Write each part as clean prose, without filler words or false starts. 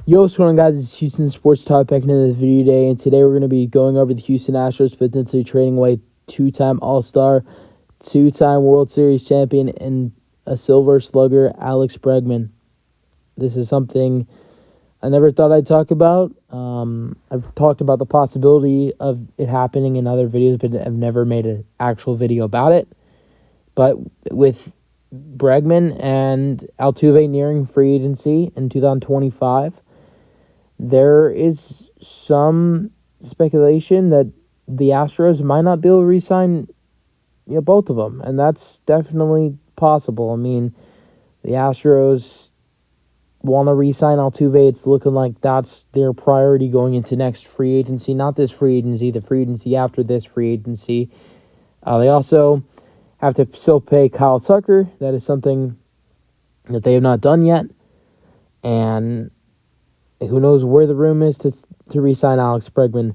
Yo, what's going on, guys? It's Houston Sports Talk back into this video today, and today we're going to be going over the Houston Astros potentially trading away two-time All-Star, two-time World Series champion, and a Silver Slugger, Alex Bregman. This is something I never thought I'd talk about. I've talked about the possibility of it happening in other videos, but I've never made an actual video about it. But with Bregman and Altuve nearing free agency in 2025, there is some speculation that the Astros might not be able to re-sign both of them, and that's definitely possible. I mean, the Astros want to re-sign Altuve. It's looking like that's their priority going into next free agency, not this free agency, the free agency after this free agency. They also have to still pay Kyle Tucker. That is something that they have not done yet, and who knows where the room is to re-sign Alex Bregman.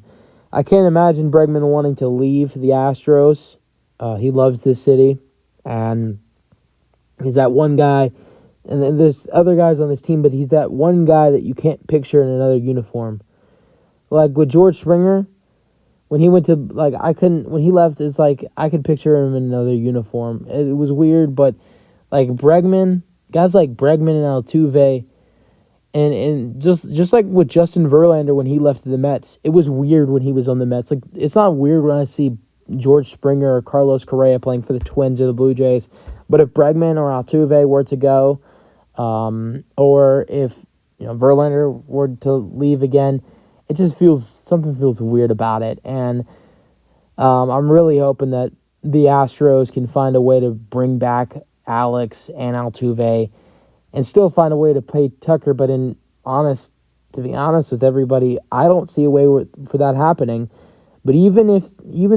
I can't imagine Bregman wanting to leave the Astros. He loves this city, and he's that one guy, and then there's other guys on this team, but he's that one guy that you can't picture in another uniform. Like with George Springer, when he went to, when he left, it's like I could picture him in another uniform. It was weird, but like Bregman, guys like Bregman and Altuve, and just like with Justin Verlander when he left the Mets, it was weird when he was on the Mets. Like, it's not weird when I see George Springer or Carlos Correa playing for the Twins or the Blue Jays, but if Bregman or Altuve were to go, or if Verlander were to leave again, it just something feels weird about it. And I'm really hoping that the Astros can find a way to bring back Alex and Altuve and still find a way to pay Tucker. But to be honest with everybody, I don't see a way for that happening. But even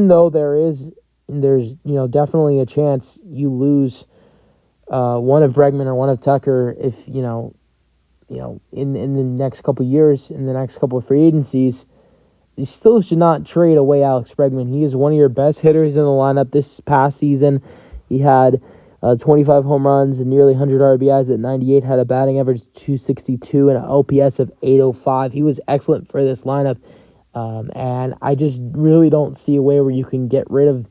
though there's definitely a chance you lose one of Bregman or one of Tucker if in the next couple of years, in the next couple of free agencies, you still should not trade away Alex Bregman. He is one of your best hitters in the lineup. This past season, he had 25 home runs and nearly 100 RBIs at 98, had a batting average of 262 and an OPS of 805. He was excellent for this lineup, and I just really don't see a way where you can get rid of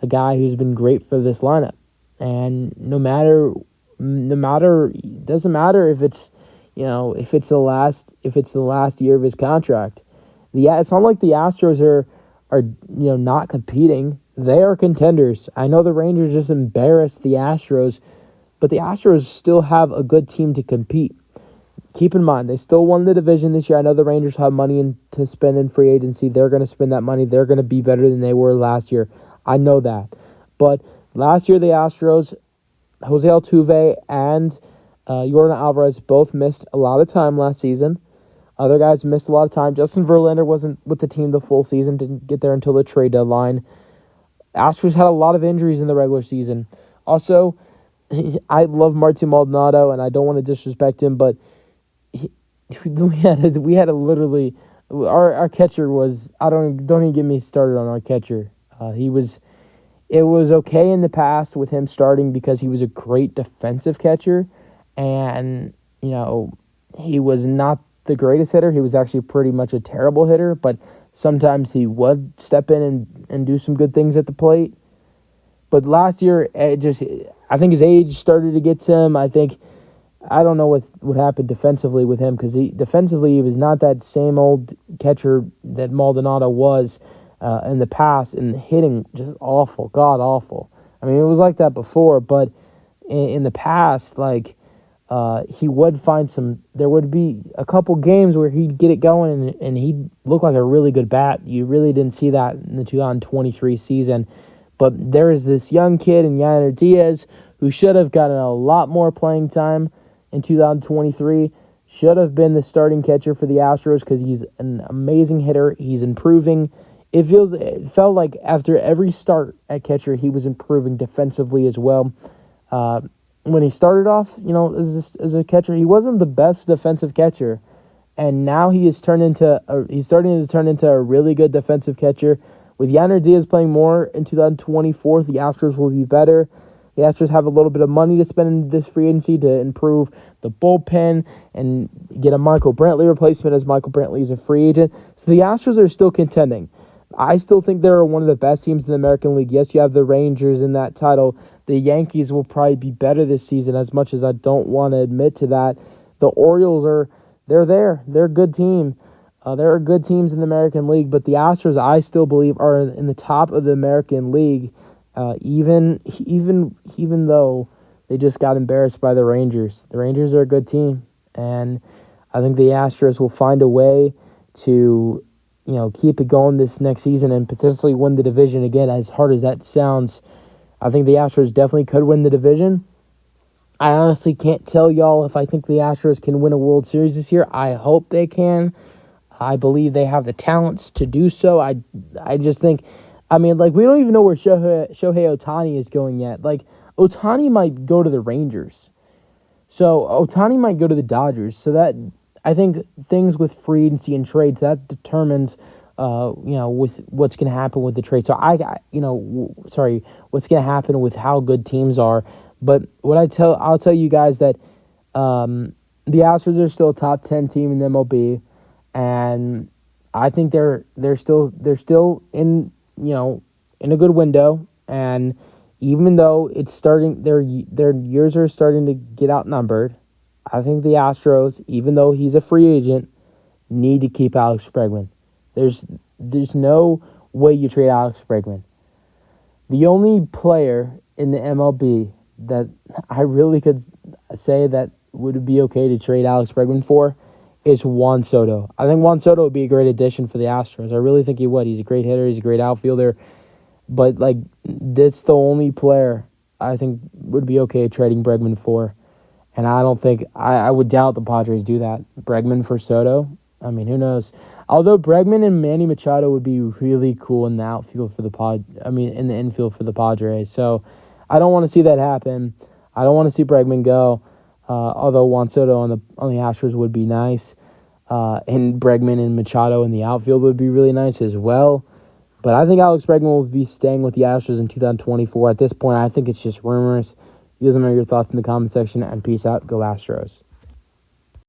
a guy who's been great for this lineup. And no matter, it doesn't matter if it's the last year of his contract. It's not like the Astros are not competing. They are contenders. I know the Rangers just embarrassed the Astros, but the Astros still have a good team to compete. Keep in mind, they still won the division this year. I know the Rangers have money to spend in free agency. They're going to spend that money. They're going to be better than they were last year. I know that. But last year, the Astros, Jose Altuve and Yordan Alvarez both missed a lot of time last season. Other guys missed a lot of time. Justin Verlander wasn't with the team the full season, didn't get there until the trade deadline. Astros had a lot of injuries in the regular season. Also, I love Martin Maldonado, and I don't want to disrespect him, but we had a literally our catcher was, don't even get me started on our catcher. It was okay in the past with him starting because he was a great defensive catcher, and he was not the greatest hitter. He was actually pretty much a terrible hitter, but sometimes he would step in and do some good things at the plate. But last year, I think his age started to get to him. I don't know what happened defensively with him, because defensively he was not that same old catcher that Maldonado was in the past, and hitting just awful, god awful. I mean, it was like that before, but in the past, he would there would be a couple games where he'd get it going and he'd look like a really good bat. You really didn't see that in the 2023 season. But there is this young kid in Yainer Diaz who should have gotten a lot more playing time in 2023. Should have been the starting catcher for the Astros because he's an amazing hitter. He's improving. It felt like after every start at catcher, he was improving defensively as well. When he started off, as a catcher, he wasn't the best defensive catcher, and now he's starting to turn into a really good defensive catcher. With Yainer Diaz playing more in 2024, the Astros will be better. the Astros have a little bit of money to spend in this free agency to improve the bullpen and get a Michael Brantley replacement, as Michael Brantley is a free agent. So the Astros are still contending. I still think they're one of the best teams in the American League. Yes, you have the Rangers in that title. The Yankees will probably be better this season, as much as I don't want to admit to that. The Orioles they're there. They're a good team. There are good teams in the American League, but the Astros, I still believe, are in the top of the American League, even though they just got embarrassed by the Rangers. The Rangers are a good team, and I think the Astros will find a way to, keep it going this next season and potentially win the division again. As hard as that sounds, I think the Astros definitely could win the division. I honestly can't tell y'all if I think the Astros can win a World Series this year. I hope they can. I believe they have the talents to do so. I just think, we don't even know where Shohei Ohtani is going yet. Ohtani might go to the Rangers. So Ohtani might go to the Dodgers. So that, I think, things with free agency and trades, that determines, with what's going to happen with the trade. So what's going to happen with how good teams are. But I'll tell you guys that the Astros are still a top 10 team in the MLB. And I think they're still in in a good window. And even though it's starting, their years are starting to get outnumbered, I think the Astros, even though he's a free agent, need to keep Alex Bregman. There's no way you trade Alex Bregman. The only player in the MLB that I really could say that would be okay to trade Alex Bregman for is Juan Soto. I think Juan Soto would be a great addition for the Astros. I really think he would. He's a great hitter. He's a great outfielder. But, that's the only player I think would be okay trading Bregman for. And I don't think, I would doubt the Padres do that. Bregman for Soto? Who knows? Although Bregman and Manny Machado would be really cool in the outfield for in the infield for the Padres. So, I don't want to see that happen. I don't want to see Bregman go. Although Juan Soto on the Astros would be nice, and Bregman and Machado in the outfield would be really nice as well. But I think Alex Bregman will be staying with the Astros in 2024. At this point, I think it's just rumors. You guys know your thoughts in the comment section, and peace out. Go Astros.